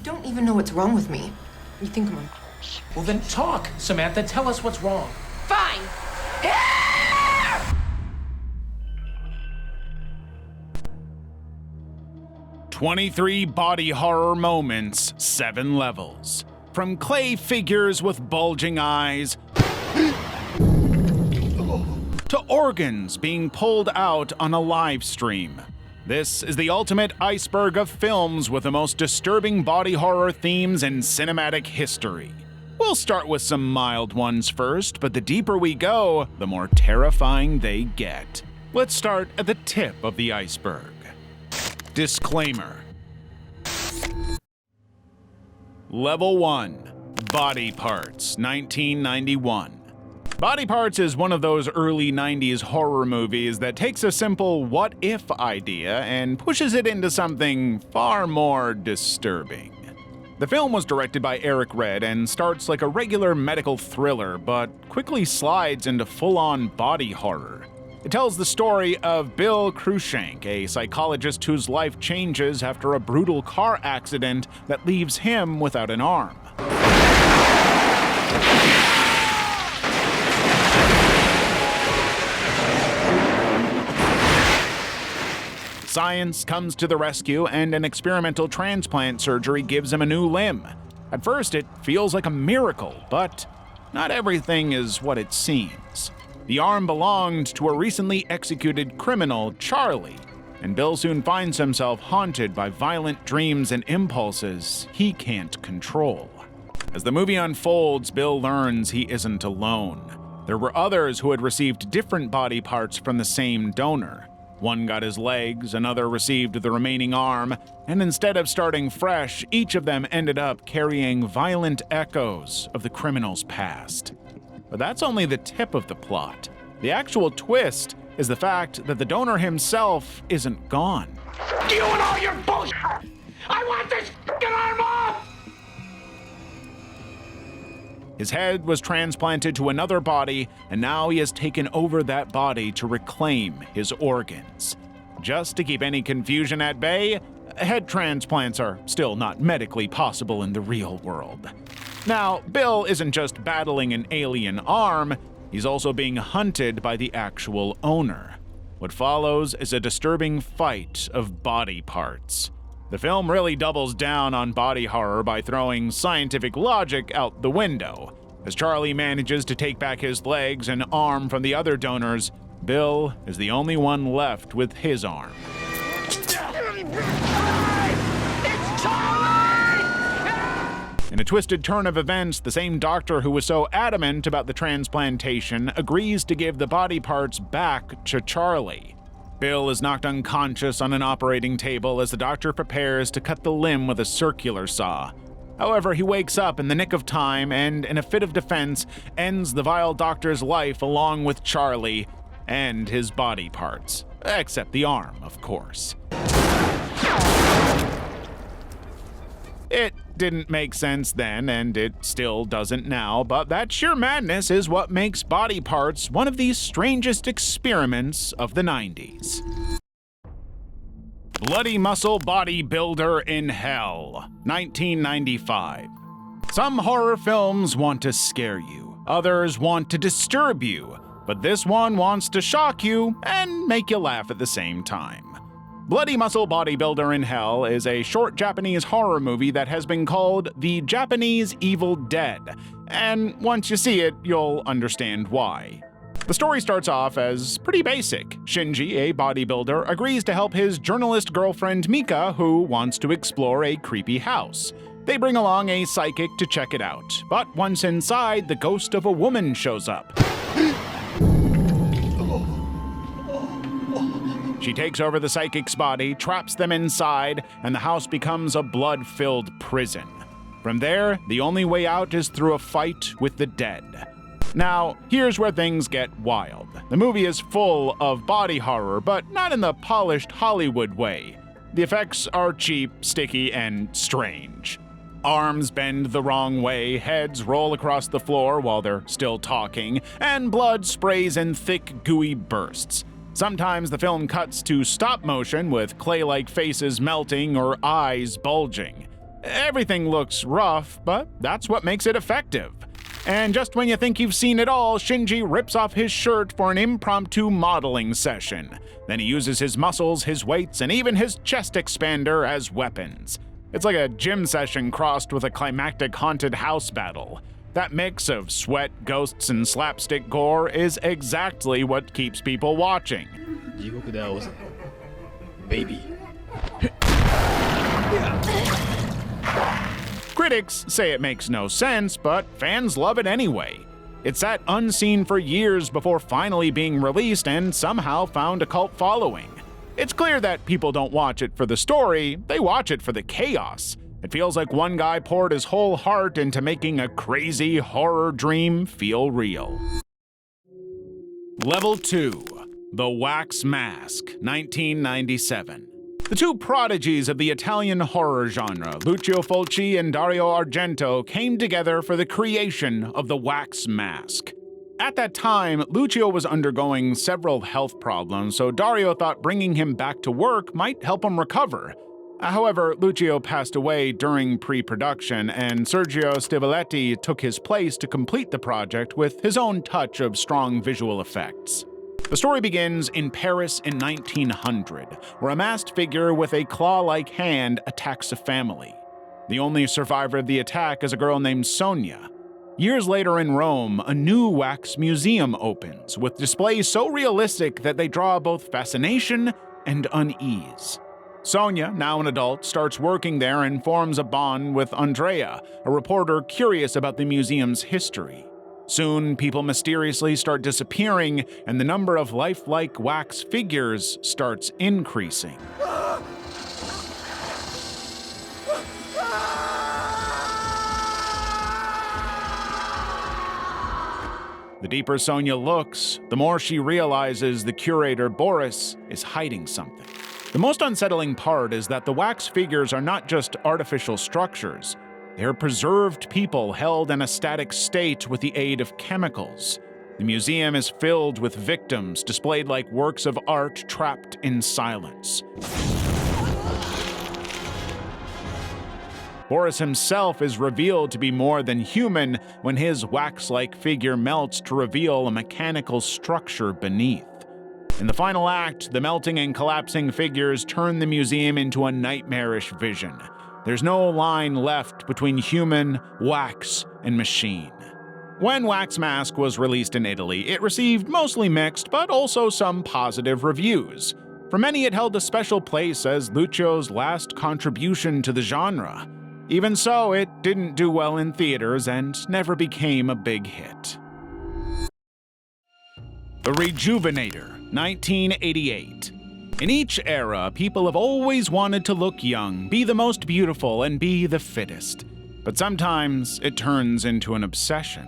don't even know what's wrong with me. You think I'm... Well then talk, Samantha. Tell us what's wrong. Fine! 23 body horror moments, 7 levels. From clay figures with bulging eyes to organs being pulled out on a live stream. This is the ultimate iceberg of films with the most disturbing body horror themes in cinematic history. We'll start with some mild ones first, but the deeper we go, the more terrifying they get. Let's start at the tip of the iceberg. Disclaimer. Level 1. Body Parts, 1991. Body Parts is one of those early 90s horror movies that takes a simple what-if idea and pushes it into something far more disturbing. The film was directed by Eric Red and starts like a regular medical thriller, but quickly slides into full-on body horror. It tells the story of Bill Cruikshank, a psychologist whose life changes after a brutal car accident that leaves him without an arm. Science comes to the rescue, and an experimental transplant surgery gives him a new limb. At first, it feels like a miracle, but not everything is what it seems. The arm belonged to a recently executed criminal, Charlie, and Bill soon finds himself haunted by violent dreams and impulses he can't control. As the movie unfolds, Bill learns he isn't alone. There were others who had received different body parts from the same donor. One got his legs, another received the remaining arm, and instead of starting fresh, each of them ended up carrying violent echoes of the criminal's past. But that's only the tip of the plot. The actual twist is the fact that the donor himself isn't gone. You and all your bullshit! I want this f***ing arm off! His head was transplanted to another body, and now he has taken over that body to reclaim his organs. Just to keep any confusion at bay, head transplants are still not medically possible in the real world. Now, Bill isn't just battling an alien arm, he's also being hunted by the actual owner. What follows is a disturbing fight of body parts. The film really doubles down on body horror by throwing scientific logic out the window. As Charlie manages to take back his legs and arm from the other donors, Bill is the only one left with his arm. In a twisted turn of events, the same doctor who was so adamant about the transplantation agrees to give the body parts back to Charlie. Bill is knocked unconscious on an operating table as the doctor prepares to cut the limb with a circular saw. However, he wakes up in the nick of time and, in a fit of defense, ends the vile doctor's life along with Charlie and his body parts. Except the arm, of course. It didn't make sense then, and it still doesn't now, but that sheer madness is what makes Body Parts one of the strangest experiments of the 90s. Bloody Muscle Bodybuilder in Hell, 1995. Some horror films want to scare you, others want to disturb you, but this one wants to shock you and make you laugh at the same time. Bloody Muscle Bodybuilder in Hell is a short Japanese horror movie that has been called the Japanese Evil Dead, and once you see it, you'll understand why. The story starts off as pretty basic. Shinji, a bodybuilder, agrees to help his journalist girlfriend Mika, who wants to explore a creepy house. They bring along a psychic to check it out, but once inside, the ghost of a woman shows up. She takes over the psychic's body, traps them inside, and the house becomes a blood-filled prison. From there, the only way out is through a fight with the dead. Now, here's where things get wild. The movie is full of body horror, but not in the polished Hollywood way. The effects are cheap, sticky, and strange. Arms bend the wrong way, heads roll across the floor while they're still talking, and blood sprays in thick, gooey bursts. Sometimes the film cuts to stop motion with clay-like faces melting or eyes bulging. Everything looks rough, but that's what makes it effective. And just when you think you've seen it all, Shinji rips off his shirt for an impromptu modeling session. Then he uses his muscles, his weights, and even his chest expander as weapons. It's like a gym session crossed with a climactic haunted house battle. That mix of sweat, ghosts, and slapstick gore is exactly what keeps people watching. 地獄で会おうぜ。ベイビー。 Critics say it makes no sense, but fans love it anyway. It sat unseen for years before finally being released and somehow found a cult following. It's clear that people don't watch it for the story, they watch it for the chaos. It feels like one guy poured his whole heart into making a crazy horror dream feel real. Level 2. The Wax Mask, 1997. The two prodigies of the Italian horror genre, Lucio Fulci and Dario Argento, came together for the creation of the Wax Mask. At that time, Lucio was undergoing several health problems, so Dario thought bringing him back to work might help him recover. However, Lucio passed away during pre-production, and Sergio Stivoletti took his place to complete the project with his own touch of strong visual effects. The story begins in Paris in 1900, where a masked figure with a claw-like hand attacks a family. The only survivor of the attack is a girl named Sonia. Years later in Rome, a new wax museum opens, with displays so realistic that they draw both fascination and unease. Sonia, now an adult, starts working there and forms a bond with Andrea, a reporter curious about the museum's history. Soon, people mysteriously start disappearing, and the number of lifelike wax figures starts increasing. The deeper Sonia looks, the more she realizes the curator Boris is hiding something. The most unsettling part is that the wax figures are not just artificial structures. They're preserved people held in a static state with the aid of chemicals. The museum is filled with victims displayed like works of art trapped in silence. Boris himself is revealed to be more than human when his wax-like figure melts to reveal a mechanical structure beneath. In the final act, the melting and collapsing figures turn the museum into a nightmarish vision. There's no line left between human, wax, and machine. When Wax Mask was released in Italy, it received mostly mixed but also some positive reviews. For many, it held a special place as Lucio's last contribution to the genre. Even so, it didn't do well in theaters and never became a big hit. The Rejuvenator, 1988. In each era, people have always wanted to look young, be the most beautiful, and be the fittest. But sometimes it turns into an obsession.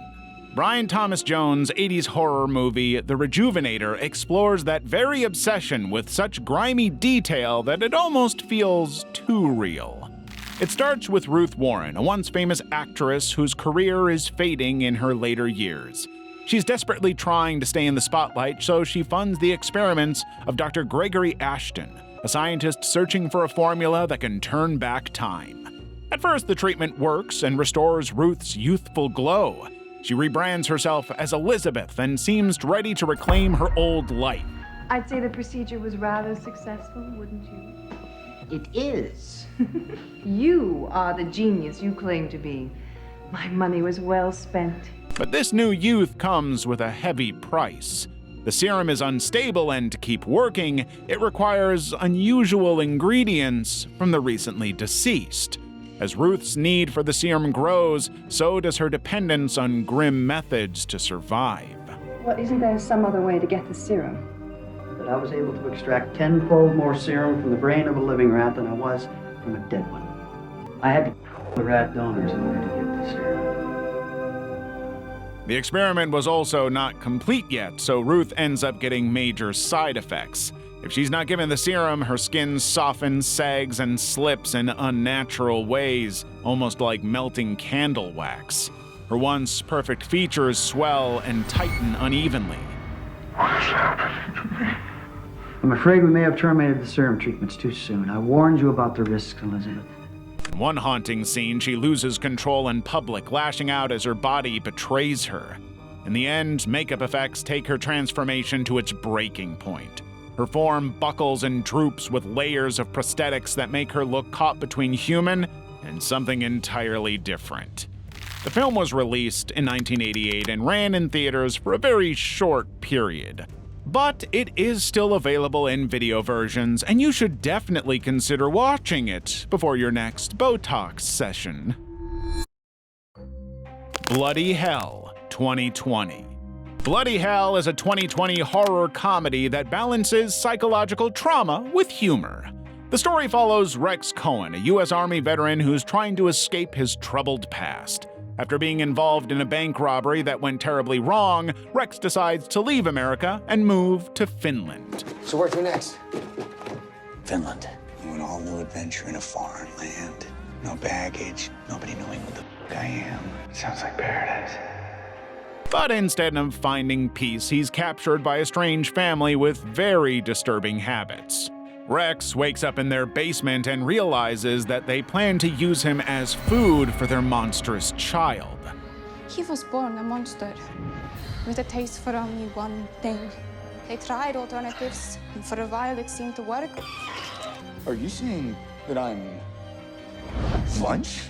Brian Thomas Jones' 80s horror movie, The Rejuvenator, explores that very obsession with such grimy detail that it almost feels too real. It starts with Ruth Warren, a once famous actress whose career is fading in her later years. She's desperately trying to stay in the spotlight, so she funds the experiments of Dr. Gregory Ashton, a scientist searching for a formula that can turn back time. At first, the treatment works and restores Ruth's youthful glow. She rebrands herself as Elizabeth and seems ready to reclaim her old life. I'd say the procedure was rather successful, wouldn't you? It is. You are the genius you claim to be. My money was well spent. But this new youth comes with a heavy price. The serum is unstable, and to keep working, it requires unusual ingredients from the recently deceased. As Ruth's need for the serum grows, so does her dependence on grim methods to survive. Well, isn't there some other way to get the serum? But I was able to extract 10-fold more serum from the brain of a living rat than I was from a dead one. I had to the rat donors in order to get the serum. The experiment was also not complete yet, so Ruth ends up getting major side effects. If she's not given the serum, her skin softens, sags, and slips in unnatural ways, almost like melting candle wax. Her once perfect features swell and tighten unevenly. I'm afraid we may have terminated the serum treatments too soon. I warned you about the risks, Elizabeth. In one haunting scene, she loses control in public, lashing out as her body betrays her. In the end, makeup effects take her transformation to its breaking point. Her form buckles and droops with layers of prosthetics that make her look caught between human and something entirely different. The film was released in 1988 and ran in theaters for a very short period. But it is still available in video versions, and you should definitely consider watching it before your next Botox session. Bloody Hell 2020. Bloody Hell is a 2020 horror comedy that balances psychological trauma with humor. The story follows Rex Cohen, a U.S. Army veteran who's trying to escape his troubled past. After being involved in a bank robbery that went terribly wrong, Rex decides to leave America and move to Finland. So where to next? Finland. An all-new adventure in a foreign land. No baggage, nobody knowing what the f*** I am. Sounds like paradise. But instead of finding peace, he's captured by a strange family with very disturbing habits. Rex wakes up in their basement and realizes that they plan to use him as food for their monstrous child. He was born a monster, with a taste for only one thing. They tried alternatives, and for a while it seemed to work. Are you saying that I'm lunch?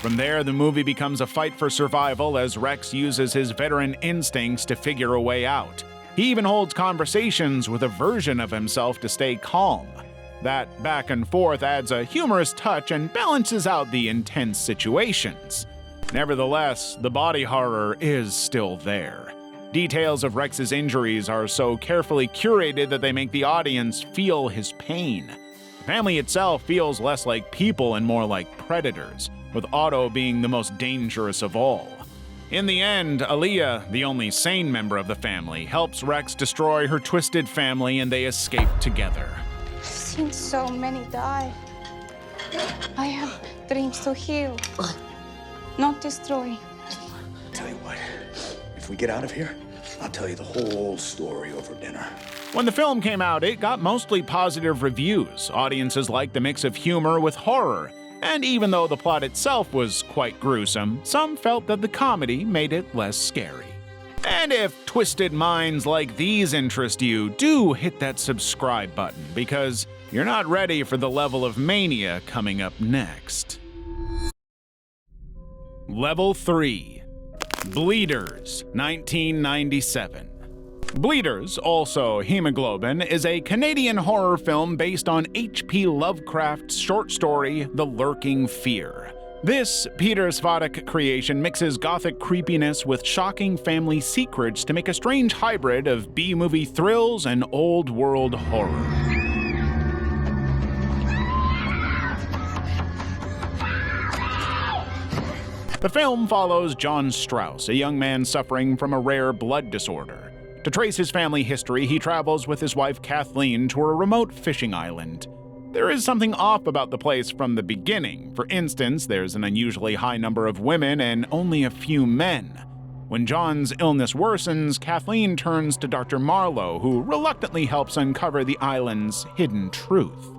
From there, the movie becomes a fight for survival as Rex uses his veteran instincts to figure a way out. He even holds conversations with a version of himself to stay calm. That back and forth adds a humorous touch and balances out the intense situations. Nevertheless, the body horror is still there. Details of Rex's injuries are so carefully curated that they make the audience feel his pain. The family itself feels less like people and more like predators, with Otto being the most dangerous of all. In the end, Aaliyah, the only sane member of the family, helps Rex destroy her twisted family and they escape together. I've seen so many die. I have dreams to heal, not destroy. Tell you what, if we get out of here, I'll tell you the whole story over dinner. When the film came out, it got mostly positive reviews. Audiences liked the mix of humor with horror. And even though the plot itself was quite gruesome, some felt that the comedy made it less scary. And if twisted minds like these interest you, do hit that subscribe button, because you're not ready for the level of mania coming up next. Level 3. Bleeders, 1997. Bleeders, also Hemoglobin, is a Canadian horror film based on H.P. Lovecraft's short story, The Lurking Fear. This Peter Svadak creation mixes gothic creepiness with shocking family secrets to make a strange hybrid of B-movie thrills and old-world horror. The film follows John Strauss, a young man suffering from a rare blood disorder. To trace his family history, he travels with his wife Kathleen to a remote fishing island. There is something off about the place from the beginning. For instance, there's an unusually high number of women and only a few men. When John's illness worsens, Kathleen turns to Dr. Marlowe, who reluctantly helps uncover the island's hidden truth.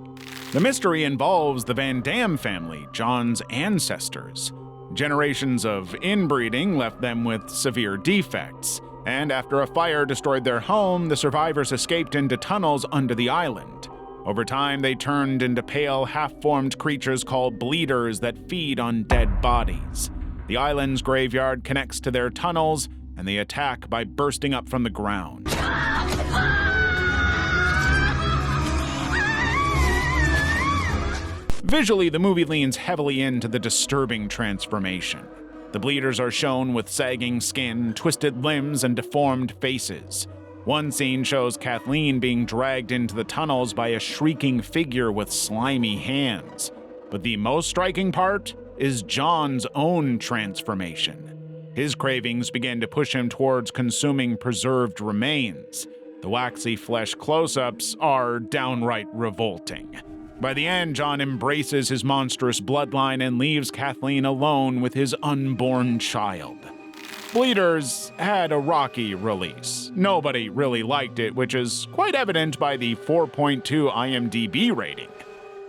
The mystery involves the Van Dam family, John's ancestors. Generations of inbreeding left them with severe defects. And after a fire destroyed their home, the survivors escaped into tunnels under the island. Over time, they turned into pale, half-formed creatures called bleeders that feed on dead bodies. The island's graveyard connects to their tunnels, and they attack by bursting up from the ground. Visually, the movie leans heavily into the disturbing transformation. The bleeders are shown with sagging skin, twisted limbs, and deformed faces. One scene shows Kathleen being dragged into the tunnels by a shrieking figure with slimy hands. But the most striking part is John's own transformation. His cravings begin to push him towards consuming preserved remains. The waxy flesh close-ups are downright revolting. By the end, John embraces his monstrous bloodline and leaves Kathleen alone with his unborn child. Bleeders had a rocky release. Nobody really liked it, which is quite evident by the 4.2 IMDb rating.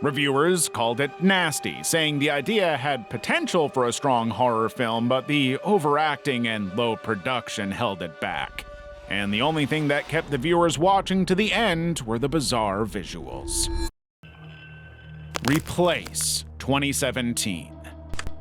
Reviewers called it nasty, saying the idea had potential for a strong horror film, but the overacting and low production held it back. And the only thing that kept the viewers watching to the end were the bizarre visuals. Replace 2017.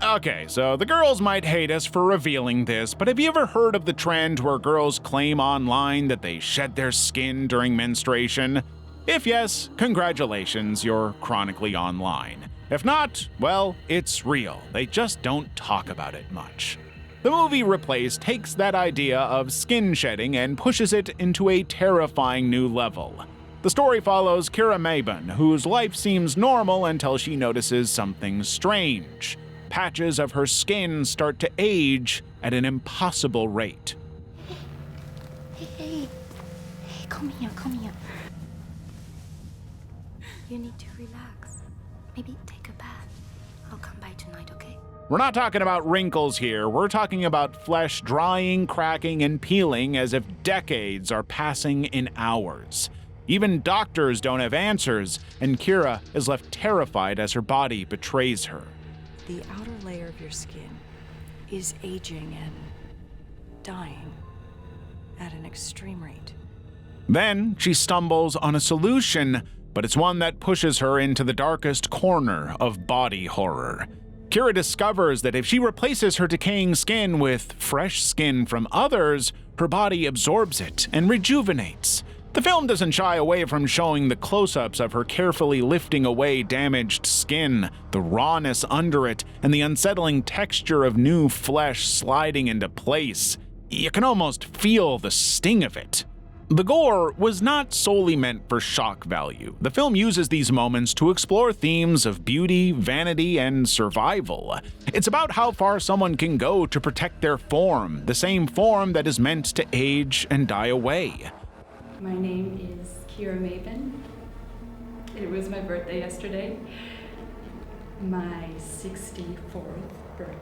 Okay, so the girls might hate us for revealing this, but have you ever heard of the trend where girls claim online that they shed their skin during menstruation? If yes, congratulations, you're chronically online. If not, well, it's real. They just don't talk about it much. The movie Replace takes that idea of skin shedding and pushes it into a terrifying new level. The story follows Kira Mabon, whose life seems normal until she notices something strange. Patches of her skin start to age at an impossible rate. Hey, come here. You need to relax. Maybe take a bath. I'll come by tonight, okay? We're not talking about wrinkles here, we're talking about flesh drying, cracking, and peeling as if decades are passing in hours. Even doctors don't have answers, and Kira is left terrified as her body betrays her. The outer layer of your skin is aging and dying at an extreme rate. Then she stumbles on a solution, but it's one that pushes her into the darkest corner of body horror. Kira discovers that if she replaces her decaying skin with fresh skin from others, her body absorbs it and rejuvenates. The film doesn't shy away from showing the close-ups of her carefully lifting away damaged skin, the rawness under it, and the unsettling texture of new flesh sliding into place. You can almost feel the sting of it. The gore was not solely meant for shock value. The film uses these moments to explore themes of beauty, vanity, and survival. It's about how far someone can go to protect their form, the same form that is meant to age and die away. My name is Kira Mabon. It was my birthday yesterday. My 64th birthday.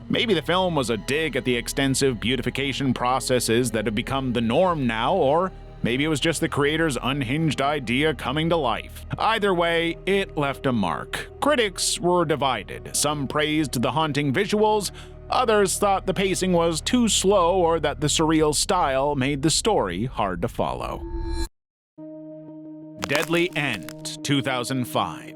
Maybe the film was a dig at the extensive beautification processes that have become the norm now, or maybe it was just the creator's unhinged idea coming to life. Either way, it left a mark. Critics were divided. Some praised the haunting visuals, others thought the pacing was too slow or that the surreal style made the story hard to follow. Deadly End, 2005.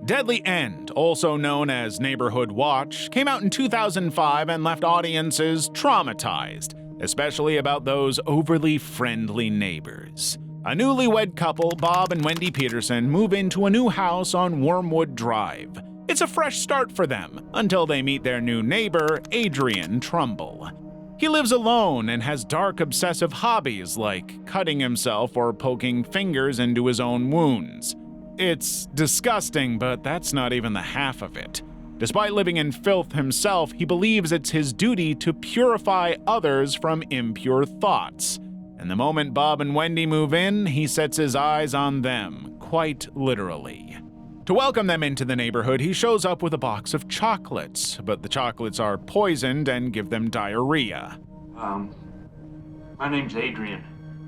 Deadly End, also known as Neighborhood Watch, came out in 2005 and left audiences traumatized, especially about those overly friendly neighbors. A newlywed couple, Bob and Wendy Peterson, move into a new house on Wormwood Drive. It's a fresh start for them, until they meet their new neighbor, Adrian Trumbull. He lives alone and has dark obsessive hobbies like cutting himself or poking fingers into his own wounds. It's disgusting, but that's not even the half of it. Despite living in filth himself, he believes it's his duty to purify others from impure thoughts. And the moment Bob and Wendy move in, he sets his eyes on them, quite literally. To welcome them into the neighborhood, he shows up with a box of chocolates, but the chocolates are poisoned and give them diarrhea. My name's Adrian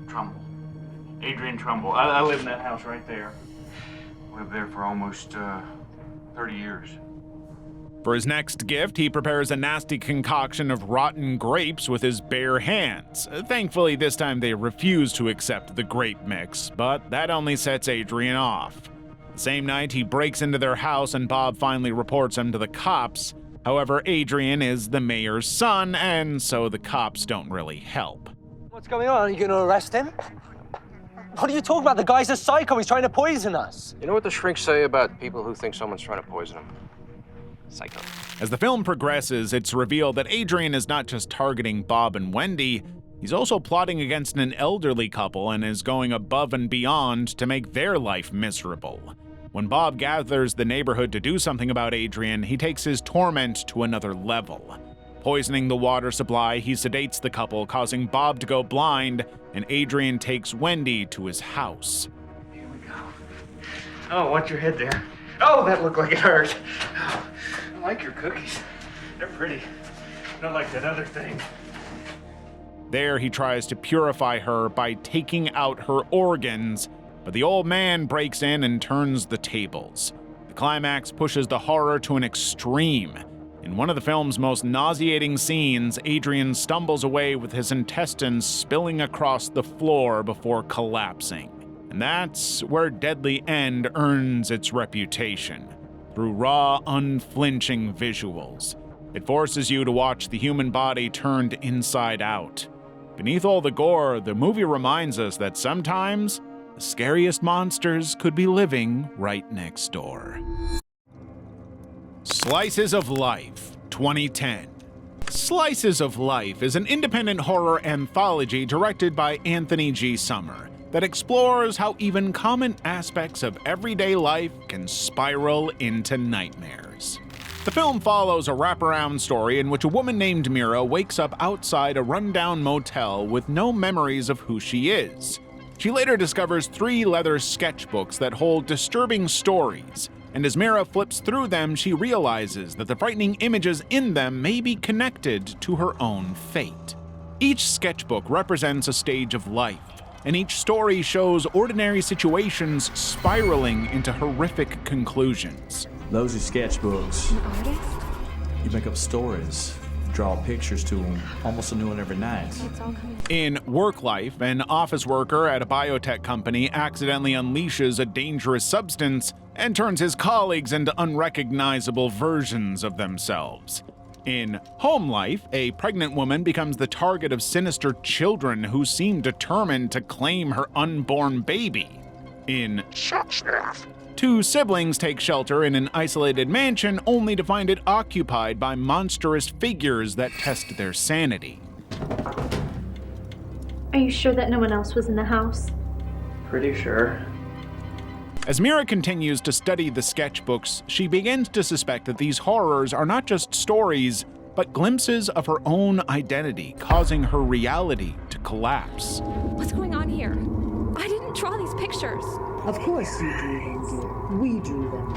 Trumbull. Adrian Trumbull. I live in that house right there. Lived there for almost 30 years. For his next gift, he prepares a nasty concoction of rotten grapes with his bare hands. Thankfully, this time they refuse to accept the grape mix, but that only sets Adrian off. The same night, he breaks into their house and Bob finally reports him to the cops. However, Adrian is the mayor's son, and so the cops don't really help. What's going on? Are you going to arrest him? What are you talking about? The guy's a psycho. He's trying to poison us. You know what the shrinks say about people who think someone's trying to poison them? Psycho. As the film progresses, it's revealed that Adrian is not just targeting Bob and Wendy, he's also plotting against an elderly couple and is going above and beyond to make their life miserable. When Bob gathers the neighborhood to do something about Adrian, he takes his torment to another level. Poisoning the water supply, he sedates the couple, causing Bob to go blind, and Adrian takes Wendy to his house. Here we go. Oh, watch your head there. Oh, that looked like it hurt. Oh, I like your cookies. They're pretty. Not like that other thing. There he tries to purify her by taking out her organs but the old man breaks in and turns the tables. The climax pushes the horror to an extreme. In one of the film's most nauseating scenes, Adrian stumbles away with his intestines spilling across the floor before collapsing. And that's where Deadly End earns its reputation, through raw, unflinching visuals. It forces you to watch the human body turned inside out. Beneath all the gore, the movie reminds us that sometimes the scariest monsters could be living right next door. Slices of Life, 2010. Slices of Life is an independent horror anthology directed by Anthony G. Summer that explores how even common aspects of everyday life can spiral into nightmares. The film follows a wraparound story in which a woman named Mira wakes up outside a rundown motel with no memories of who she is. She later discovers 3 leather sketchbooks that hold disturbing stories, and as Mira flips through them, she realizes that the frightening images in them may be connected to her own fate. Each sketchbook represents a stage of life, and each story shows ordinary situations spiraling into horrific conclusions. Those are sketchbooks. An artist? You make up stories, draw pictures to them, almost a new one every night. It's all coming. In Work Life, an office worker at a biotech company accidentally unleashes a dangerous substance and turns his colleagues into unrecognizable versions of themselves. In Home Life, a pregnant woman becomes the target of sinister children who seem determined to claim her unborn baby. In Shut-Staff, 2 siblings take shelter in an isolated mansion only to find it occupied by monstrous figures that test their sanity. Are you sure that no one else was in the house? Pretty sure. As Mira continues to study the sketchbooks, she begins to suspect that these horrors are not just stories, but glimpses of her own identity, causing her reality to collapse. What's going on here? I didn't draw these pictures. Of course you drew them, dear. We drew them.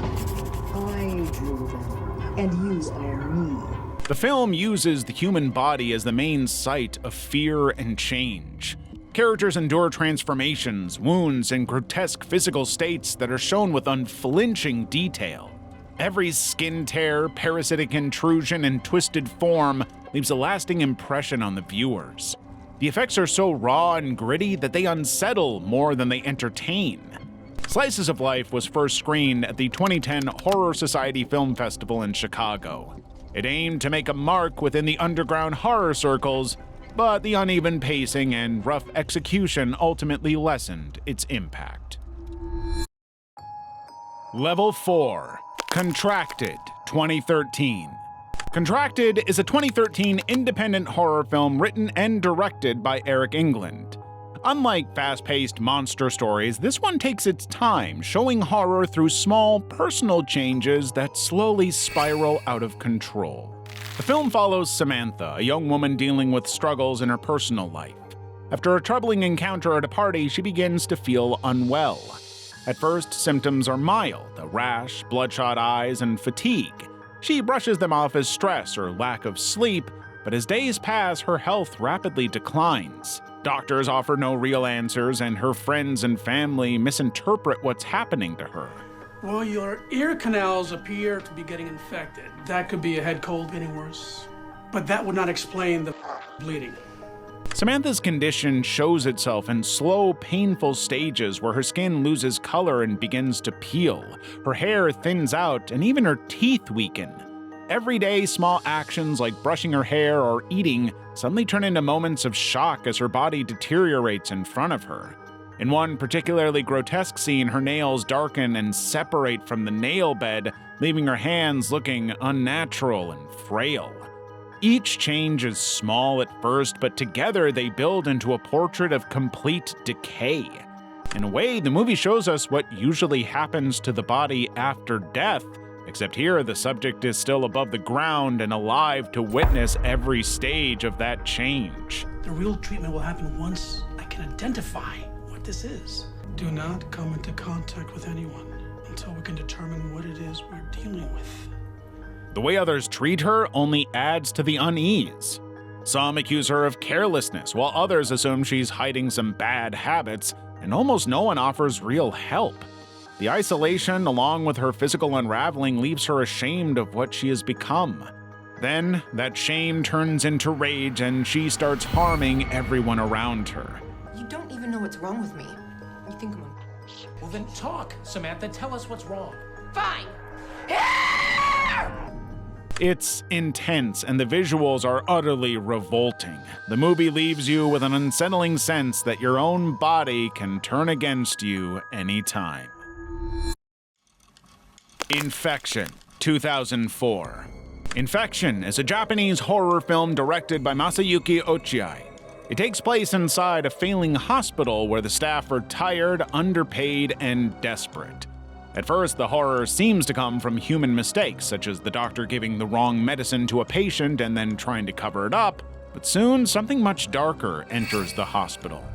I drew them. And you are me. The film uses the human body as the main site of fear and change. Characters endure transformations, wounds, and grotesque physical states that are shown with unflinching detail. Every skin tear, parasitic intrusion, and twisted form leaves a lasting impression on the viewers. The effects are so raw and gritty that they unsettle more than they entertain. Slices of Life was first screened at the 2010 Horror Society Film Festival in Chicago. It aimed to make a mark within the underground horror circles, but the uneven pacing and rough execution ultimately lessened its impact. Level 4, Contracted, 2013. Contracted is a 2013 independent horror film written and directed by Eric England. Unlike fast-paced monster stories, this one takes its time, showing horror through small, personal changes that slowly spiral out of control. The film follows Samantha, a young woman dealing with struggles in her personal life. After a troubling encounter at a party, she begins to feel unwell. At first, symptoms are mild: a rash, bloodshot eyes, and fatigue. She brushes them off as stress or lack of sleep, but as days pass, her health rapidly declines. Doctors offer no real answers, and her friends and family misinterpret what's happening to her. Well, your ear canals appear to be getting infected. That could be a head cold getting worse. But that would not explain the bleeding. Samantha's condition shows itself in slow, painful stages where her skin loses color and begins to peel. Her hair thins out, and even her teeth weaken. Everyday small actions like brushing her hair or eating suddenly turn into moments of shock as her body deteriorates in front of her. In one particularly grotesque scene, her nails darken and separate from the nail bed, leaving her hands looking unnatural and frail. Each change is small at first, but together they build into a portrait of complete decay. In a way, the movie shows us what usually happens to the body after death, except here the subject is still above the ground and alive to witness every stage of that change. The real treatment will happen once I can identify what this is. Do not come into contact with anyone until we can determine what it is we're dealing with. The way others treat her only adds to the unease. Some accuse her of carelessness, while others assume she's hiding some bad habits, and almost no one offers real help. The isolation, along with her physical unraveling, leaves her ashamed of what she has become. Then, that shame turns into rage and she starts harming everyone around her. You don't even know what's wrong with me. You think I'm a... Well, then talk, Samantha. Tell us what's wrong. Fine. It's intense, and the visuals are utterly revolting. The movie leaves you with an unsettling sense that your own body can turn against you anytime. Infection, 2004. Infection is a Japanese horror film directed by Masayuki Ochiai. It takes place inside a failing hospital where the staff are tired, underpaid, and desperate. At first, the horror seems to come from human mistakes, such as the doctor giving the wrong medicine to a patient and then trying to cover it up, but soon something much darker enters the hospital.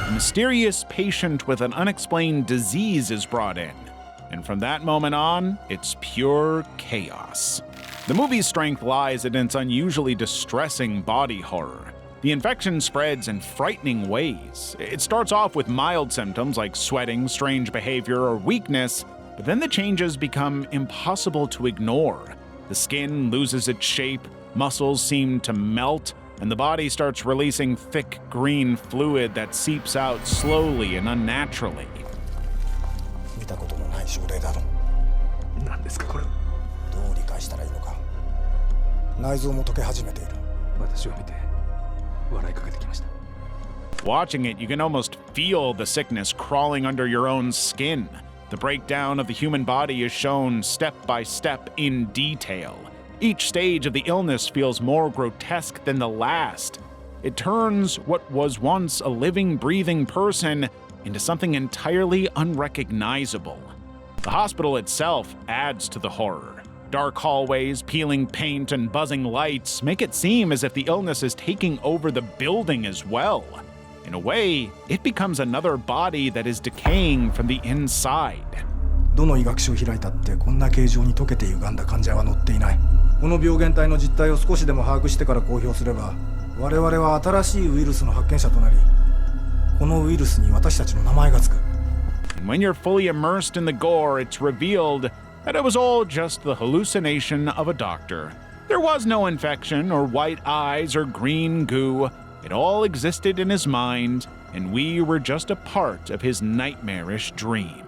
A mysterious patient with an unexplained disease is brought in, and from that moment on, it's pure chaos. The movie's strength lies in its unusually distressing body horror. The infection spreads in frightening ways. It starts off with mild symptoms like sweating, strange behavior, or weakness, but then the changes become impossible to ignore. The skin loses its shape, muscles seem to melt, and the body starts releasing thick green fluid that seeps out slowly and unnaturally. Watching it, you can almost feel the sickness crawling under your own skin. The breakdown of the human body is shown step by step in detail. Each stage of the illness feels more grotesque than the last. It turns what was once a living, breathing person into something entirely unrecognizable. The hospital itself adds to the horror. Dark hallways, peeling paint, and buzzing lights make it seem as if the illness is taking over the building as well. In a way, it becomes another body that is decaying from the inside. どの医学書を開いたってこんな形状に溶けて歪んだ患者は載っていない。この病原体の実態を少しでも把握してから公表すれば、我々は新しいウイルスの発見者となり、このウイルスに私たちの名前がつく。And when you're fully immersed in the gore, it's revealed that it was all just the hallucination of a doctor. There was no infection or white eyes or green goo. It all existed in his mind, and we were just a part of his nightmarish dream.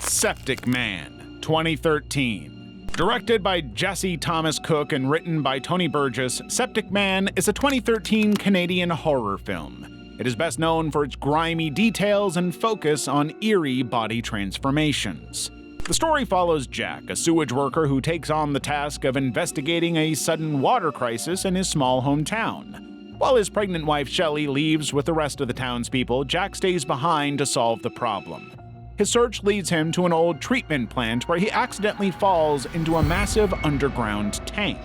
Septic Man, 2013. Directed by Jesse Thomas Cook and written by Tony Burgess, Septic Man is a 2013 Canadian horror film. It is best known for its grimy details and focus on eerie body transformations. The story follows Jack, a sewage worker who takes on the task of investigating a sudden water crisis in his small hometown. While his pregnant wife Shelley leaves with the rest of the townspeople, Jack stays behind to solve the problem. His search leads him to an old treatment plant where he accidentally falls into a massive underground tank.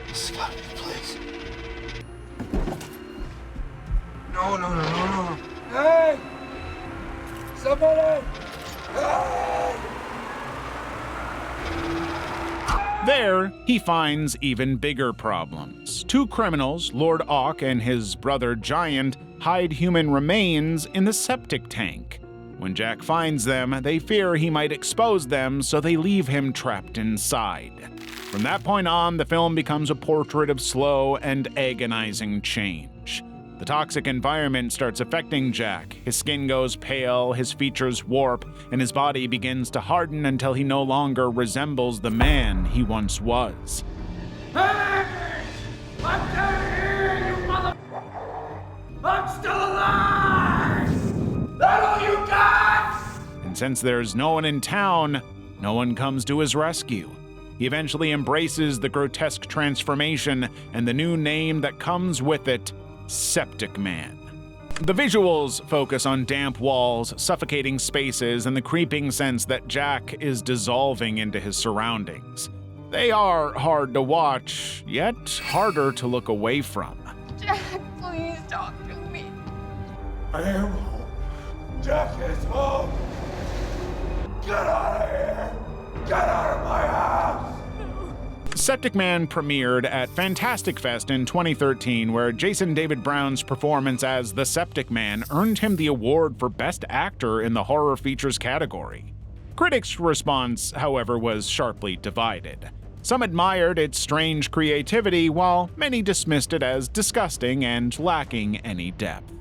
This has got to be the place. No. Hey! Somebody! Hey! There, he finds even bigger problems. Two criminals, Lord Auk and his brother Giant, hide human remains in the septic tank. When Jack finds them, they fear he might expose them, so they leave him trapped inside. From that point on, the film becomes a portrait of slow and agonizing change. The toxic environment starts affecting Jack. His skin goes pale, his features warp, and his body begins to harden until he no longer resembles the man he once was. Hey! I'm down here, you mother... I'm still alive! That all you got? And since there's no one in town, no one comes to his rescue. He eventually embraces the grotesque transformation and the new name that comes with it, Septic Man. The visuals focus on damp walls, suffocating spaces, and the creeping sense that Jack is dissolving into his surroundings. They are hard to watch, yet harder to look away from. Jack, please talk to me. I am home. Jack is home! Get out of here! Get out of my house! Septic Man premiered at Fantastic Fest in 2013, where Jason David Brown's performance as the Septic Man earned him the award for Best Actor in the Horror Features category. Critics' response, however, was sharply divided. Some admired its strange creativity, while many dismissed it as disgusting and lacking any depth.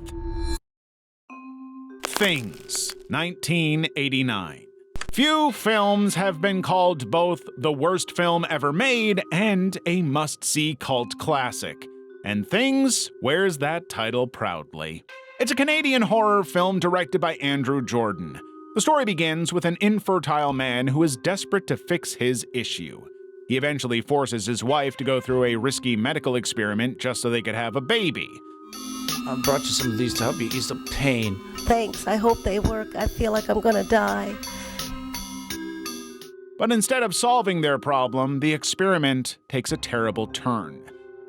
Things, 1989. Few films have been called both the worst film ever made and a must-see cult classic. And Things wears that title proudly. It's a Canadian horror film directed by Andrew Jordan. The story begins with an infertile man who is desperate to fix his issue. He eventually forces his wife to go through a risky medical experiment just so they could have a baby. I brought you some of these to help you ease the pain. Thanks, I hope they work. I feel like I'm gonna die. But instead of solving their problem, the experiment takes a terrible turn.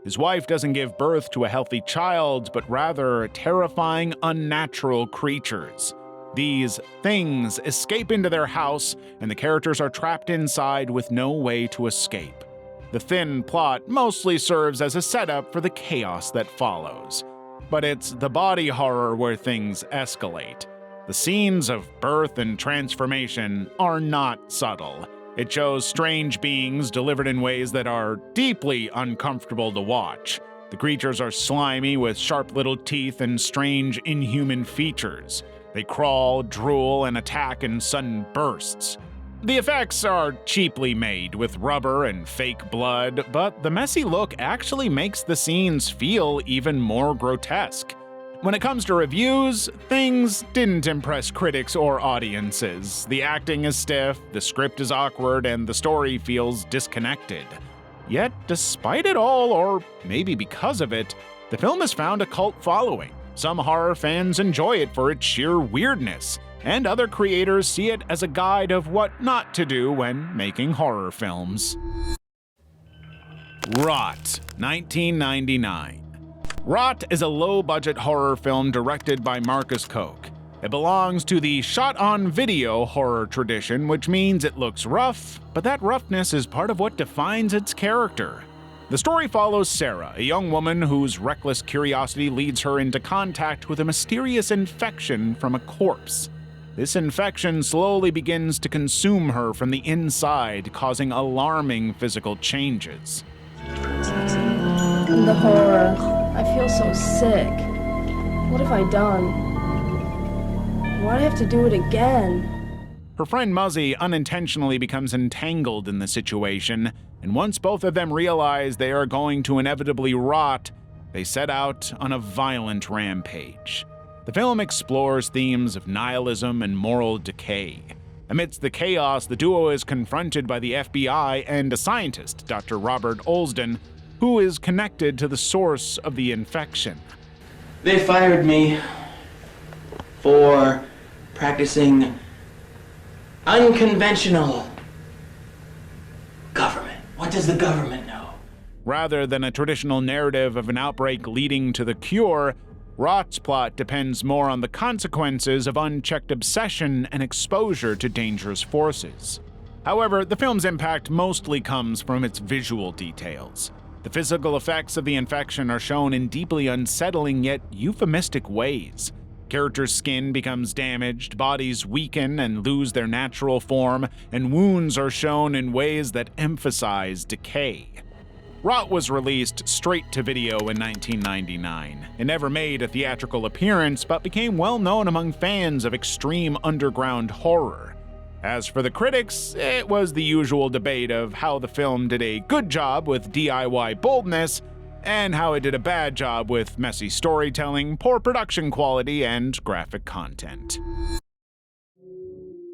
His wife doesn't give birth to a healthy child, but rather terrifying, unnatural creatures. These things escape into their house, and the characters are trapped inside with no way to escape. The thin plot mostly serves as a setup for the chaos that follows. But it's the body horror where things escalate. The scenes of birth and transformation are not subtle. It shows strange beings delivered in ways that are deeply uncomfortable to watch. The creatures are slimy with sharp little teeth and strange inhuman features. They crawl, drool, and attack in sudden bursts. The effects are cheaply made with rubber and fake blood, but the messy look actually makes the scenes feel even more grotesque. When it comes to reviews, Things didn't impress critics or audiences. The acting is stiff, the script is awkward, and the story feels disconnected. Yet, despite it all, or maybe because of it, the film has found a cult following. Some horror fans enjoy it for its sheer weirdness, and other creators see it as a guide of what not to do when making horror films. Rot, 1999. Rot is a low-budget horror film directed by Marcus Koch. It belongs to the shot-on-video horror tradition, which means it looks rough, but that roughness is part of what defines its character. The story follows Sarah, a young woman whose reckless curiosity leads her into contact with a mysterious infection from a corpse. This infection slowly begins to consume her from the inside, causing alarming physical changes. The horror. I feel so sick. What have I done? Why'd I have to do it again? Her friend Muzzy unintentionally becomes entangled in the situation, and once both of them realize they are going to inevitably rot, they set out on a violent rampage. The film explores themes of nihilism and moral decay. Amidst the chaos, the duo is confronted by the FBI and a scientist, Dr. Robert Olsden, who is connected to the source of the infection. They fired me for practicing unconventional government. What does the government know? Rather than a traditional narrative of an outbreak leading to the cure, Rot's plot depends more on the consequences of unchecked obsession and exposure to dangerous forces. However, the film's impact mostly comes from its visual details. The physical effects of the infection are shown in deeply unsettling yet euphemistic ways. Characters' skin becomes damaged, bodies weaken and lose their natural form, and wounds are shown in ways that emphasize decay. Rot was released straight to video in 1999. It never made a theatrical appearance, but became well known among fans of extreme underground horror. As for the critics, it was the usual debate of how the film did a good job with DIY boldness, and how it did a bad job with messy storytelling, poor production quality, and graphic content.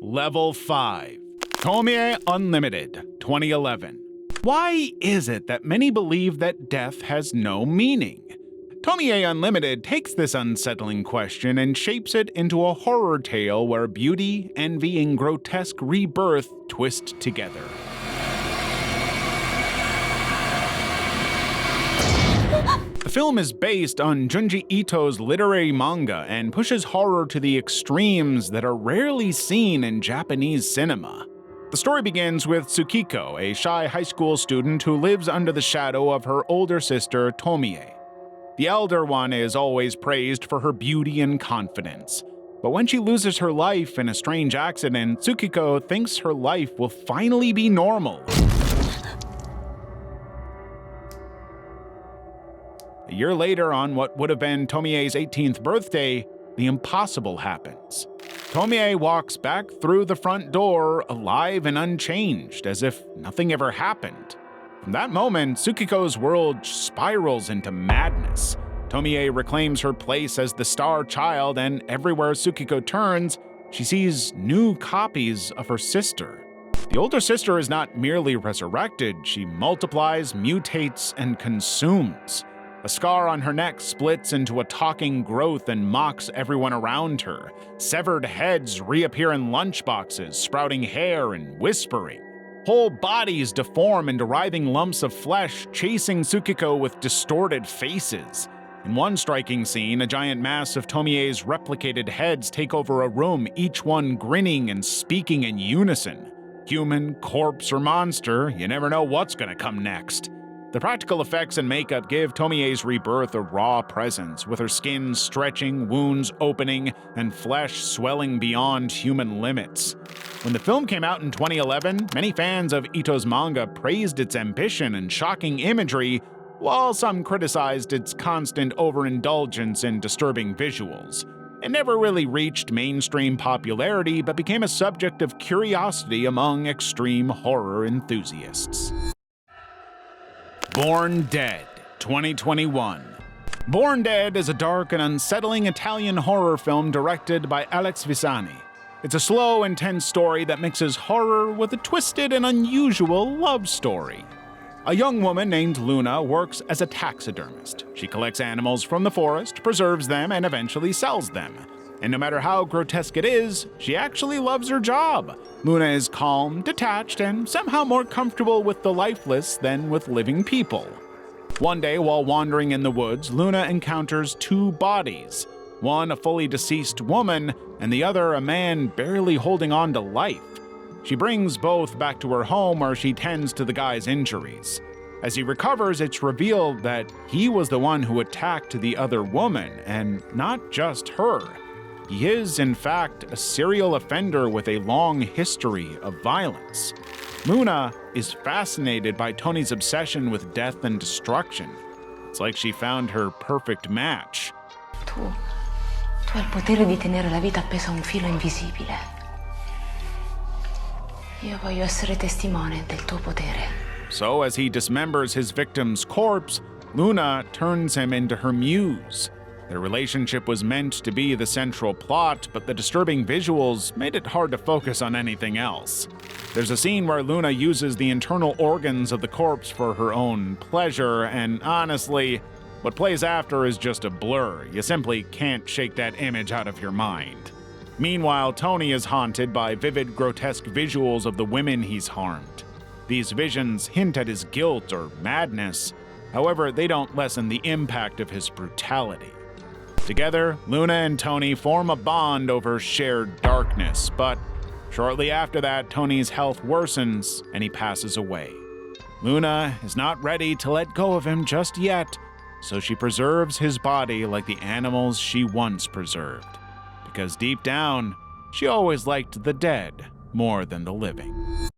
Level 5. Tomie Unlimited, 2011. Why is it that many believe that death has no meaning? Tomie Unlimited takes this unsettling question and shapes it into a horror tale where beauty, envy, and grotesque rebirth twist together. The film is based on Junji Ito's literary manga and pushes horror to the extremes that are rarely seen in Japanese cinema. The story begins with Tsukiko, a shy high school student who lives under the shadow of her older sister Tomie. The elder one is always praised for her beauty and confidence. But when she loses her life in a strange accident, Tsukiko thinks her life will finally be normal. A year later, on what would have been Tomie's 18th birthday, the impossible happens. Tomie walks back through the front door alive and unchanged, as if nothing ever happened. From that moment, Tsukiko's world spirals into madness. Tomie reclaims her place as the star child, and everywhere Tsukiko turns, she sees new copies of her sister. The older sister is not merely resurrected, she multiplies, mutates, and consumes. A scar on her neck splits into a talking growth and mocks everyone around her. Severed heads reappear in lunchboxes, sprouting hair and whispering. Whole bodies deform into writhing lumps of flesh, chasing Tsukiko with distorted faces. In one striking scene, a giant mass of Tomie's replicated heads take over a room, each one grinning and speaking in unison. Human, corpse, or monster, you never know what's gonna come next. The practical effects and makeup give Tomie's rebirth a raw presence, with her skin stretching, wounds opening, and flesh swelling beyond human limits. When the film came out in 2011, many fans of Ito's manga praised its ambition and shocking imagery, while some criticized its constant overindulgence in disturbing visuals. It never really reached mainstream popularity, but became a subject of curiosity among extreme horror enthusiasts. Born Dead, 2021. Born Dead is a dark and unsettling Italian horror film directed by Alex Visani. It's a slow, intense story that mixes horror with a twisted and unusual love story. A young woman named Luna works as a taxidermist. She collects animals from the forest, preserves them, and eventually sells them. And no matter how grotesque it is, she actually loves her job. Luna is calm, detached, and somehow more comfortable with the lifeless than with living people. One day, while wandering in the woods, Luna encounters two bodies. One a fully deceased woman, and the other a man barely holding on to life. She brings both back to her home where she tends to the guy's injuries. As he recovers, it's revealed that he was the one who attacked the other woman, and not just her. He is, in fact, a serial offender with a long history of violence. Luna is fascinated by Tony's obsession with death and destruction. It's like she found her perfect match. Tu hai il potere di tenere la vita appesa a un filo invisibile. Io voglio essere testimone del tuo potere. So as he dismembers his victim's corpse, Luna turns him into her muse. Their relationship was meant to be the central plot, but the disturbing visuals made it hard to focus on anything else. There's a scene where Luna uses the internal organs of the corpse for her own pleasure, and honestly, what plays after is just a blur. You simply can't shake that image out of your mind. Meanwhile, Tony is haunted by vivid, grotesque visuals of the women he's harmed. These visions hint at his guilt or madness. However, they don't lessen the impact of his brutality. Together, Luna and Tony form a bond over shared darkness, but shortly after that, Tony's health worsens and he passes away. Luna is not ready to let go of him just yet, so she preserves his body like the animals she once preserved. Because deep down, she always liked the dead more than the living.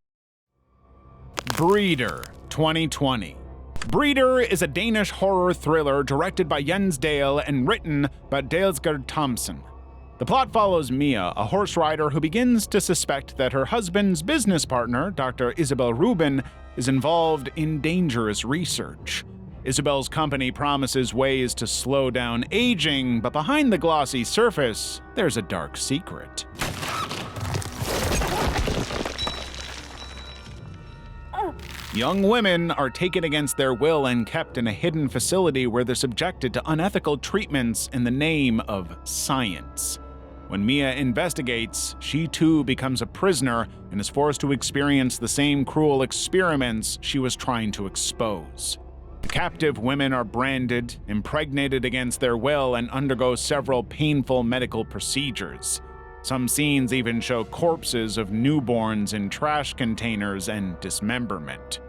Breeder, 2020. Breeder is a Danish horror thriller directed by Jens Dale and written by Dalsgaard Thomsen. The plot follows Mia, a horse rider who begins to suspect that her husband's business partner, Dr. Isabel Rubin, is involved in dangerous research. Isabel's company promises ways to slow down aging, but behind the glossy surface, there's a dark secret. Young women are taken against their will and kept in a hidden facility where they're subjected to unethical treatments in the name of science. When Mia investigates, she too becomes a prisoner and is forced to experience the same cruel experiments she was trying to expose. The captive women are branded, impregnated against their will, and undergo several painful medical procedures. Some scenes even show corpses of newborns in trash containers and dismemberment.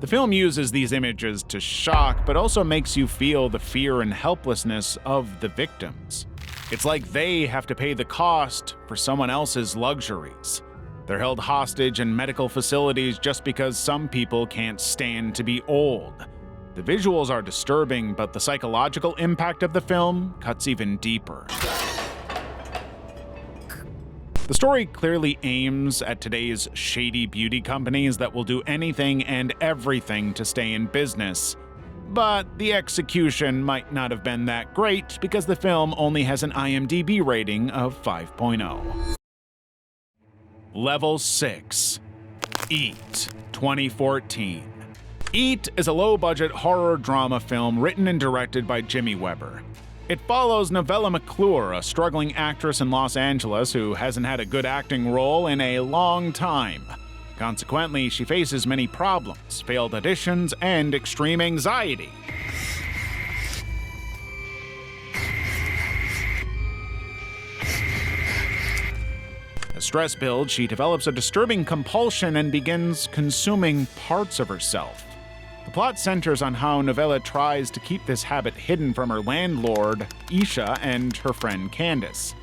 The film uses these images to shock, but also makes you feel the fear and helplessness of the victims. It's like they have to pay the cost for someone else's luxuries. They're held hostage in medical facilities just because some people can't stand to be old. The visuals are disturbing, but the psychological impact of the film cuts even deeper. The story clearly aims at today's shady beauty companies that will do anything and everything to stay in business. But the execution might not have been that great because the film only has an IMDb rating of 5.0. Level 6. Eat, 2014. Eat is a low-budget horror drama film written and directed by Jimmy Weber. It follows Novella McClure, a struggling actress in Los Angeles who hasn't had a good acting role in a long time. Consequently, she faces many problems, failed auditions, and extreme anxiety. As stress builds, she develops a disturbing compulsion and begins consuming parts of herself. The plot centers on how Novella tries to keep this habit hidden from her landlord, Isha, and her friend Candace.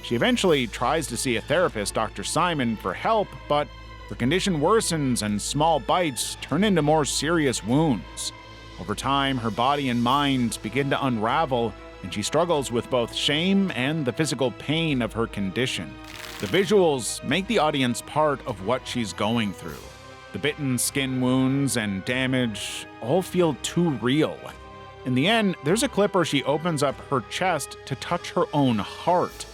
She eventually tries to see a therapist, Dr. Simon, for help, but her condition worsens and small bites turn into more serious wounds. Over time, her body and mind begin to unravel, and she struggles with both shame and the physical pain of her condition. The visuals make the audience part of what she's going through. The bitten skin wounds and damage all feel too real. In the end, there's a clip where she opens up her chest to touch her own heart.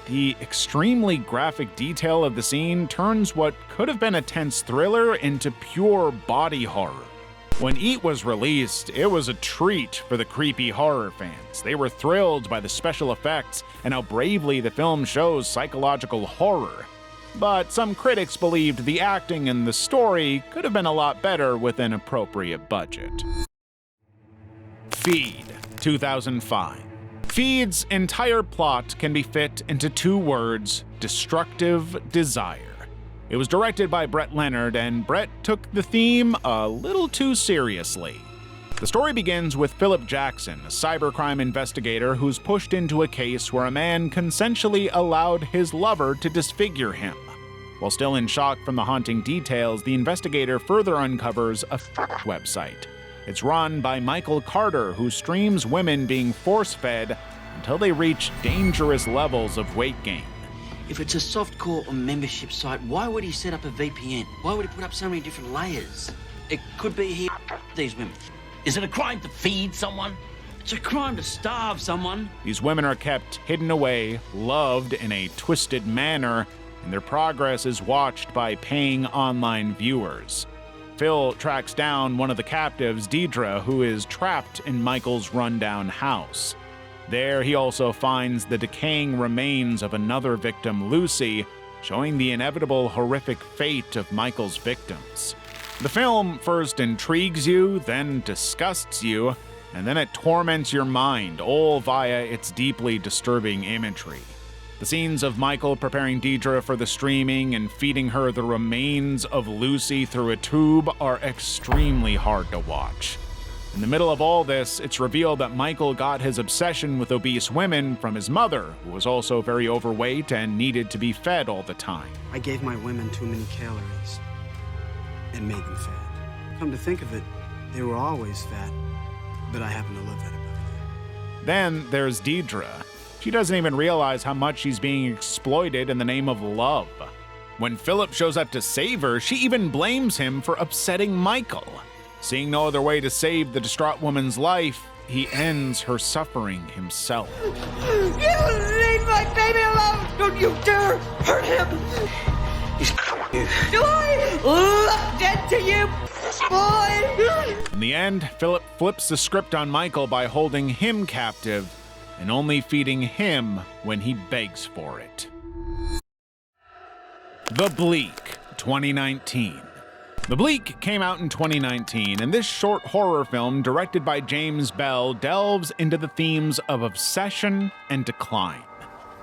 The extremely graphic detail of the scene turns what could have been a tense thriller into pure body horror. When Eat was released, it was a treat for the creepy horror fans. They were thrilled by the special effects and how bravely the film shows psychological horror. But some critics believed the acting and the story could have been a lot better with an appropriate budget. Feed, 2005. Feed's entire plot can be fit into 2 words: destructive desire. It was directed by Brett Leonard, and Brett took the theme a little too seriously. The story begins with Philip Jackson, a cybercrime investigator who's pushed into a case where a man consensually allowed his lover to disfigure him. While still in shock from the haunting details, the investigator further uncovers a website. It's run by Michael Carter, who streams women being force-fed until they reach dangerous levels of weight gain. If it's a softcore or membership site, why would he set up a VPN? Why would he put up so many different layers? It could be he these women. Is it a crime to feed someone? It's a crime to starve someone. These women are kept hidden away, loved in a twisted manner, and their progress is watched by paying online viewers. Phil tracks down one of the captives, Deidre, who is trapped in Michael's rundown house. There, he also finds the decaying remains of another victim, Lucy, showing the inevitable horrific fate of Michael's victims. The film first intrigues you, then disgusts you, and then it torments your mind, all via its deeply disturbing imagery. The scenes of Michael preparing Deidre for the streaming and feeding her the remains of Lucy through a tube are extremely hard to watch. In the middle of all this, it's revealed that Michael got his obsession with obese women from his mother, who was also very overweight and needed to be fed all the time. I gave my women too many calories and made them fat. Come to think of it, they were always fat, but I happen to love that about them. Then there's Deidre. She doesn't even realize how much she's being exploited in the name of love. When Philip shows up to save her, she even blames him for upsetting Michael. Seeing no other way to save the distraught woman's life, he ends her suffering himself. You leave my baby alone! Don't you dare hurt him! Do I look dead to you, boy? In the end, Philip flips the script on Michael by holding him captive and only feeding him when he begs for it. The Bleak, 2019. The Bleak came out in 2019, and this short horror film, directed by James Bell, delves into the themes of obsession and decline.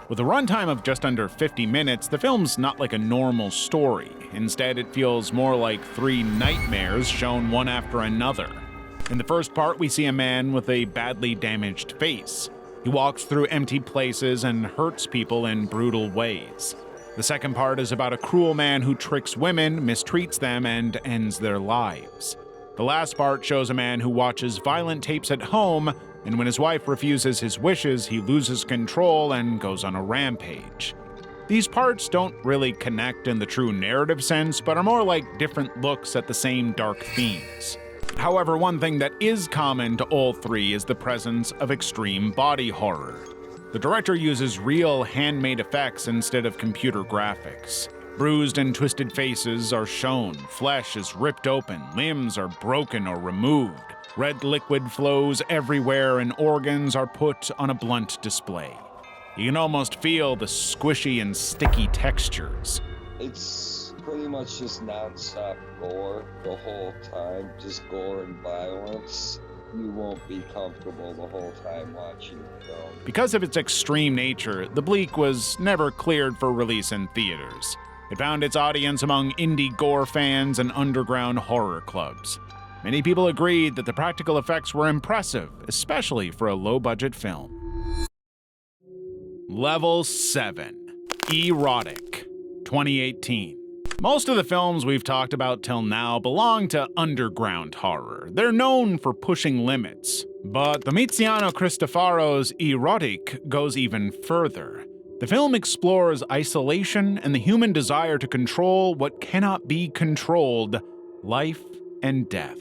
With a runtime of just under 50 minutes, the film's not like a normal story. Instead, it feels more like 3 nightmares shown one after another. In the first part, we see a man with a badly damaged face. He walks through empty places and hurts people in brutal ways. The second part is about a cruel man who tricks women, mistreats them, and ends their lives. The last part shows a man who watches violent tapes at home, and when his wife refuses his wishes, he loses control and goes on a rampage. These parts don't really connect in the true narrative sense, but are more like different looks at the same dark themes. However, one thing that is common to all 3 is the presence of extreme body horror. The director uses real handmade effects instead of computer graphics. Bruised and twisted faces are shown, flesh is ripped open, limbs are broken or removed, red liquid flows everywhere, and organs are put on a blunt display. You can almost feel the squishy and sticky textures. It's pretty much just non-stop gore the whole time, just gore and violence. You won't be comfortable the whole time watching the film. Because of its extreme nature, The Bleak was never cleared for release in theaters. It found its audience among indie gore fans and underground horror clubs. Many people agreed that the practical effects were impressive, especially for a low-budget film. Level 7. Erotic. 2018. Most of the films we've talked about till now belong to underground horror. They're known for pushing limits. But Domitiano Cristofaro's Erotic goes even further. The film explores isolation and the human desire to control what cannot be controlled, life and death.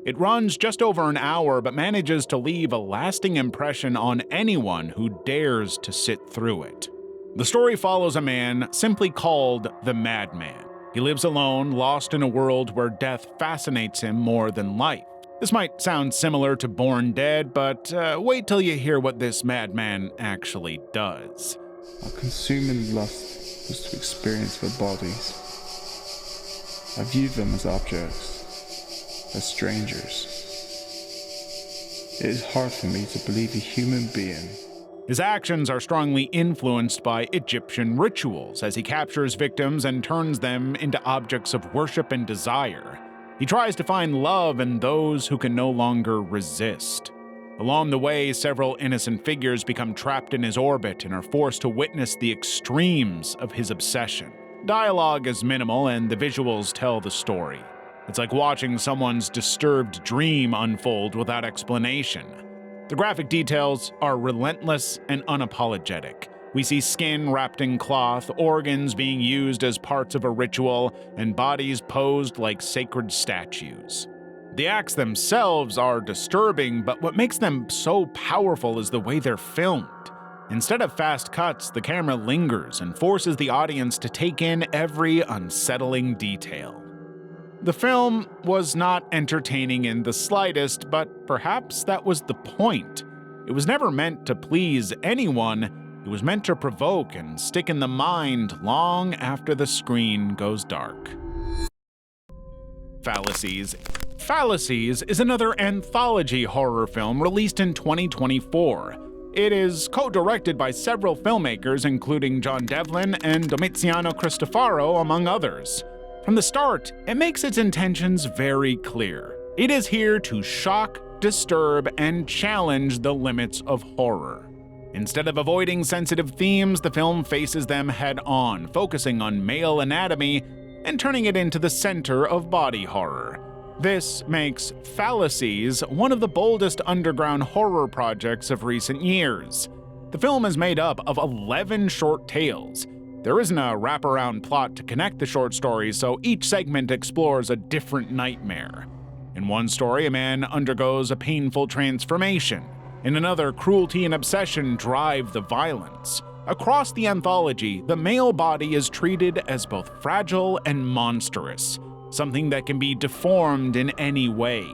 It runs just over an hour, but manages to leave a lasting impression on anyone who dares to sit through it. The story follows a man simply called the Madman. He lives alone, lost in a world where death fascinates him more than life. This might sound similar to Born Dead, but wait till you hear what this madman actually does. Our consuming lust was to experience their bodies. I view them as objects, as strangers. It is hard for me to believe a human being. His actions are strongly influenced by Egyptian rituals as he captures victims and turns them into objects of worship and desire. He tries to find love in those who can no longer resist. Along the way, several innocent figures become trapped in his orbit and are forced to witness the extremes of his obsession. Dialogue is minimal and the visuals tell the story. It's like watching someone's disturbed dream unfold without explanation. The graphic details are relentless and unapologetic. We see skin wrapped in cloth, organs being used as parts of a ritual, and bodies posed like sacred statues. The acts themselves are disturbing, but what makes them so powerful is the way they're filmed. Instead of fast cuts, the camera lingers and forces the audience to take in every unsettling detail. The film was not entertaining in the slightest, but perhaps that was the point. It was never meant to please anyone. It was meant to provoke and stick in the mind long after the screen goes dark. Fallacies. Fallacies is another anthology horror film released in 2024. It is co-directed by several filmmakers, including John Devlin and Domitiano Cristofaro, among others. From the start, it makes its intentions very clear. It is here to shock, disturb, and challenge the limits of horror. Instead of avoiding sensitive themes, the film faces them head-on, focusing on male anatomy and turning it into the center of body horror. This makes Fallacies one of the boldest underground horror projects of recent years. The film is made up of 11 short tales. There isn't a wraparound plot to connect the short stories, so each segment explores a different nightmare. In one story, a man undergoes a painful transformation. In another, cruelty and obsession drive the violence. Across the anthology, the male body is treated as both fragile and monstrous, something that can be deformed in any way.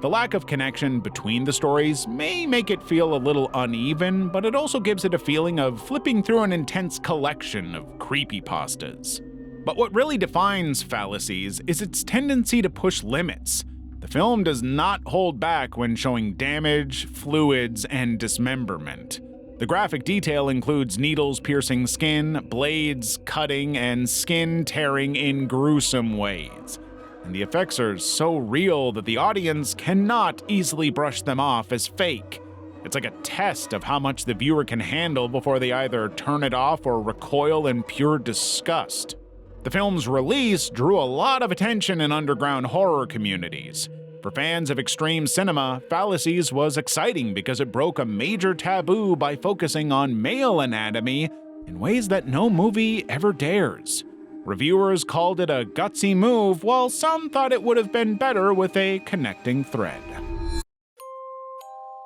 The lack of connection between the stories may make it feel a little uneven, but it also gives it a feeling of flipping through an intense collection of creepypastas. But what really defines Fallacies is its tendency to push limits. The film does not hold back when showing damage, fluids, and dismemberment. The graphic detail includes needles piercing skin, blades cutting, and skin tearing in gruesome ways. And the effects are so real that the audience cannot easily brush them off as fake. It's like a test of how much the viewer can handle before they either turn it off or recoil in pure disgust. The film's release drew a lot of attention in underground horror communities. For fans of extreme cinema, Fallacies was exciting because it broke a major taboo by focusing on male anatomy in ways that no movie ever dares. Reviewers called it a gutsy move, while some thought it would have been better with a connecting thread.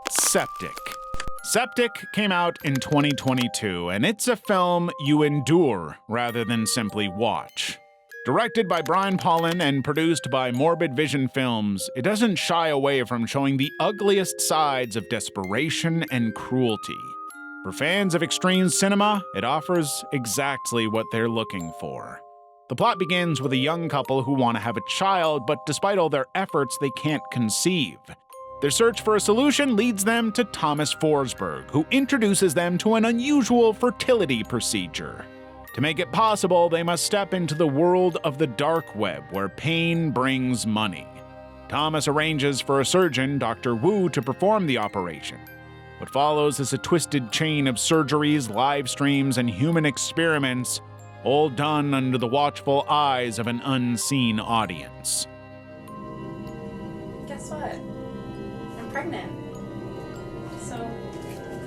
Septic. Septic came out in 2022, and it's a film you endure rather than simply watch. Directed by Brian Pollin and produced by Morbid Vision Films, it doesn't shy away from showing the ugliest sides of desperation and cruelty. For fans of extreme cinema, it offers exactly what they're looking for. The plot begins with a young couple who want to have a child, but despite all their efforts, they can't conceive. Their search for a solution leads them to Thomas Forsberg, who introduces them to an unusual fertility procedure. To make it possible, they must step into the world of the dark web, where pain brings money. Thomas arranges for a surgeon, Dr. Wu, to perform the operation. What follows is a twisted chain of surgeries, live streams, and human experiments, all done under the watchful eyes of an unseen audience. Guess what? I'm pregnant. So,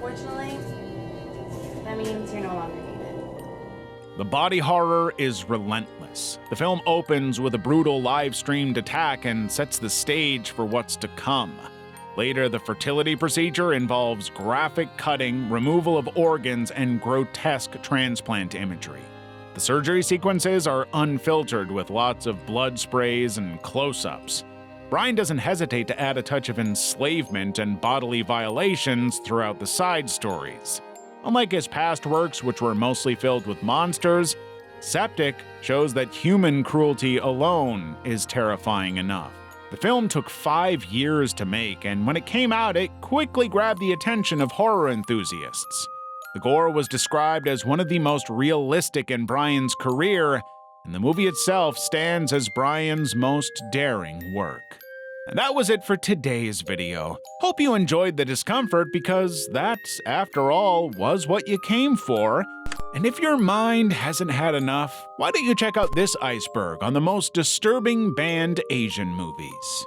fortunately, that means you're no longer needed. The body horror is relentless. The film opens with a brutal live-streamed attack and sets the stage for what's to come. Later, the fertility procedure involves graphic cutting, removal of organs, and grotesque transplant imagery. The surgery sequences are unfiltered with lots of blood sprays and close-ups. Brian doesn't hesitate to add a touch of enslavement and bodily violations throughout the side stories. Unlike his past works, which were mostly filled with monsters, Septic shows that human cruelty alone is terrifying enough. The film took 5 years to make, and when it came out, it quickly grabbed the attention of horror enthusiasts. The gore was described as one of the most realistic in Brian's career, and the movie itself stands as Brian's most daring work. And that was it for today's video. Hope you enjoyed the discomfort, because that, after all, was what you came for. And if your mind hasn't had enough, why don't you check out this iceberg on the most disturbing banned Asian movies?